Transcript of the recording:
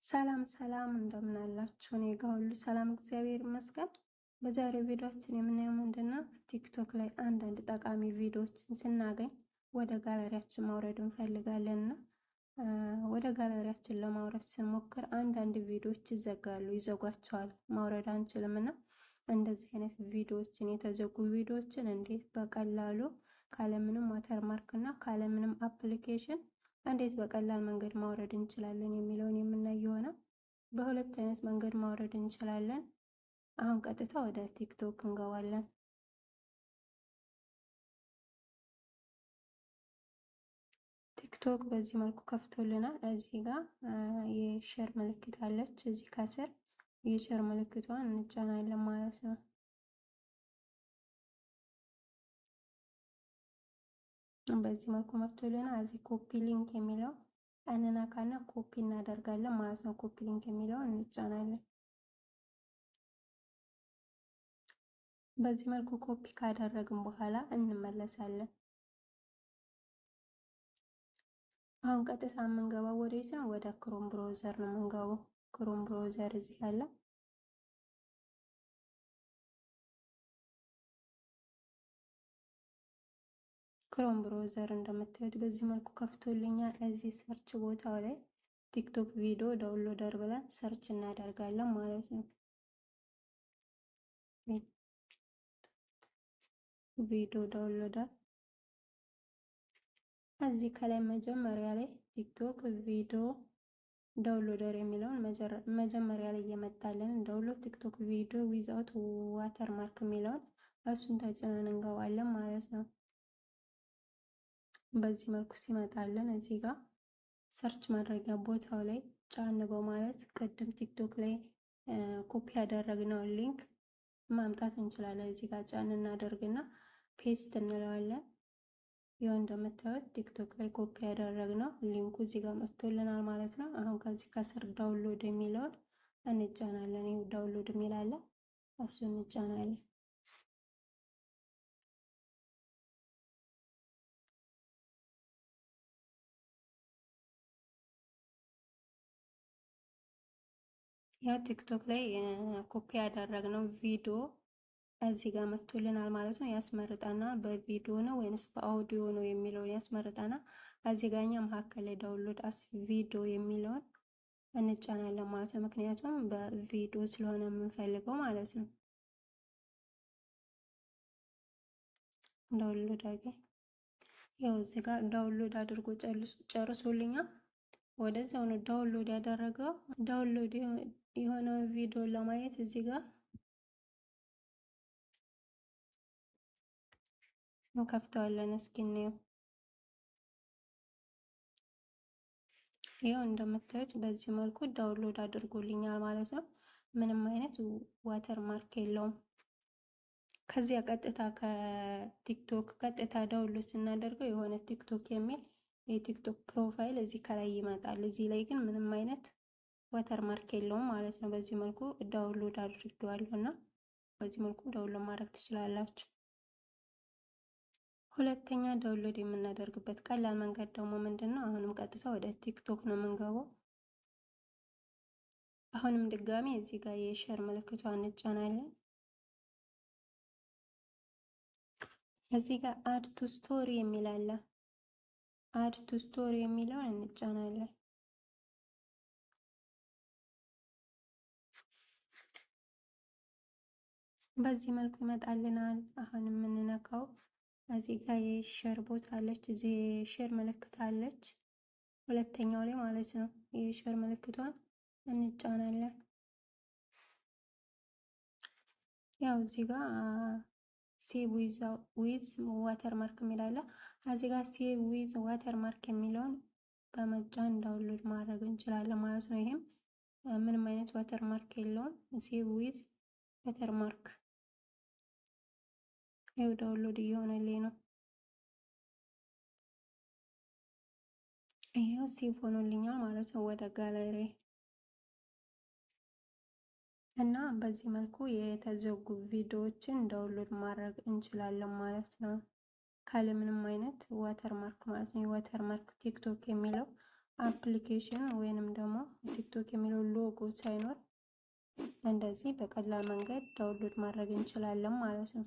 ሰላም ሰላም እንደምን አላችሁ? እኔ ጋር ሁሉ ሰላም እግዚአብሔር ይመስገን። በዛሬው ቪዲዮአችን የምናየው ምንድነው ቲክቶክ ላይ አንዳንድ ጠቃሚ ቪዲዮዎችን ስናገኝ ወደ ጋለሪያችን ማውረድ እንፈልጋለንና ወደ ጋለሪያችን ለማውረድ ስንሞክር አንዳንድ ቪዲዮዎች ይዘጋሉ፣ ይዘጓቸዋል፣ ማውረድ አንችልምና እንደዚህ አይነት ቪዲዮዎችን የተዘጉ ቪዲዮዎችን እንዴት በቀላሉ ካለምንም ዋተርማርክ እና ካለምንም አፕሊኬሽን እንዴት በቀላል መንገድ ማውረድ እንችላለን የሚለውን የምናይ ይሆናል። በሁለት አይነት መንገድ ማውረድ እንችላለን። አሁን ቀጥታ ወደ ቲክቶክ እንገባለን። ቲክቶክ በዚህ መልኩ ከፍቶልናል። እዚህ ጋር የሼር ምልክት አለች። እዚህ ከስር የሼር ምልክቷን እንጫናለን ማለት ነው። በዚህ መልኩ መጥቶልናል። እዚህ ኮፒ ሊንክ የሚለው እንነካና ኮፒ እናደርጋለን ማለት ነው። ኮፒ ሊንክ የሚለውን እንጫናለን። በዚህ መልኩ ኮፒ ካደረግን በኋላ እንመለሳለን። አሁን ቀጥታ የምንገባው ወዴት ነው? ወደ ክሮም ብራውዘር ነው የምንገባው። ክሮም ብራውዘር እዚህ አለ። ክሮም ብራውዘር እንደምታዩት በዚህ መልኩ ከፍቶልኛል። እዚህ ሰርች ቦታው ላይ ቲክቶክ ቪዲዮ ዳውንሎደር ብለን ሰርች እናደርጋለን ማለት ነው። ቪዲዮ ዳውንሎደር እዚህ ከላይ መጀመሪያ ላይ ቲክቶክ ቪዲዮ ዳውንሎደር የሚለውን መጀመሪያ ላይ እየመጣልን ዳውንሎድ ቲክቶክ ቪዲዮ ዊዛውት ዋተርማርክ የሚለውን እሱን ተጭነን እንገባለን ማለት ነው። በዚህ መልኩ ሲመጣልን እዚህ ጋር ሰርች ማድረጊያ ቦታው ላይ ጫን በማለት ቅድም ቲክቶክ ላይ ኮፒ ያደረግነውን ሊንክ ማምጣት እንችላለን። እዚህ ጋር ጫን እናደርግና ፔስት እንለዋለን። ይኸው እንደምታዩት ቲክቶክ ላይ ኮፒ ያደረግነው ሊንኩ እዚህ ጋር መጥቶልናል ማለት ነው። አሁን ከዚህ ከስር ዳውንሎድ የሚለውን እንጫናለን። ይኸው ዳውንሎድ የሚላለ እሱ እንጫናለን። ያው ቲክቶክ ላይ ኮፒ ያደረግነው ቪዲዮ እዚህ ጋር መጥቶልናል ማለት ነው። ያስመርጠና በቪዲዮ ነው ወይንስ በአውዲዮ ነው የሚለውን ያስመርጠና እዚህ ጋር እኛ መካከል ላይ ዳውንሎድ አስ ቪዲዮ የሚለውን እንጫናለን ማለት ነው። ምክንያቱም በቪዲዮ ስለሆነ የምንፈልገው ማለት ነው። ዳውንሎድ አድርገን ያው እዚህ ጋር ዳውንሎድ አድርጎ ጨርሶልኛል። ወደዛው ነው ዳውንሎድ ያደረገው። ዳውንሎድ የሆነውን ቪዲዮ ለማየት እዚህ ጋር እንከፍተዋለን። እስኪ እንየው። ይኸው እንደምታዩት በዚህ መልኩ ዳውንሎድ አድርጎልኛል ማለት ነው። ምንም አይነት ዋተር ማርክ የለውም። ከዚያ ቀጥታ ከቲክቶክ ቀጥታ ዳውንሎድ ስናደርገው የሆነ ቲክቶክ የሚል የቲክቶክ ፕሮፋይል እዚህ ከላይ ይመጣል። እዚህ ላይ ግን ምንም አይነት ዋተር ማርክ የለውም ማለት ነው። በዚህ መልኩ ዳውንሎድ አድርጌዋለሁ እና በዚህ መልኩ ዳውንሎድ ማድረግ ትችላላችሁ። ሁለተኛ ዳውንሎድ የምናደርግበት ቀላል መንገድ ደግሞ ምንድነው? አሁንም ቀጥታ ወደ ቲክቶክ ነው የምንገባው። አሁንም ድጋሚ እዚህ ጋር የሼር ምልክቷን እንጫናለን። እዚህ ጋር አድ ቱ ስቶሪ የሚል አለ። አድ ቱ ስቶሪ የሚለውን እንጫናለን። በዚህ መልኩ ይመጣልናል። አሁን የምንነካው እዚህ ጋር የሼር ቦታ አለች። እዚህ የሼር ምልክት አለች፣ ሁለተኛው ላይ ማለት ነው። የሼር ምልክቷን እንጫናለን። ያው እዚህ ጋር ሴቭ ዊዝ ዋተርማርክ የሚላለ እዚህ ጋር ሴቭ ዊዝ ዋተርማርክ የሚለውን በመጫን ዳውንሎድ ማድረግ እንችላለን ማለት ነው። ይሄም ምንም አይነት ዋተርማርክ የለውም። ሴቭ ዊዝ ዋተርማርክ ይኸው ዳውንሎድ እየሆነልኝ ነው። ይሄው ሴቭ ሆኖልኛል ማለት ነው ወደ ጋለሪ እና በዚህ መልኩ የተዘጉ ቪዲዮዎችን ዳውንሎድ ማድረግ እንችላለን ማለት ነው። ካለምንም አይነት ዋተርማርክ ማለት ነው። የዋተርማርክ ቲክቶክ የሚለው አፕሊኬሽን ወይንም ደግሞ ቲክቶክ የሚለው ሎጎ ሳይኖር እንደዚህ በቀላል መንገድ ዳውንሎድ ማድረግ እንችላለን ማለት ነው።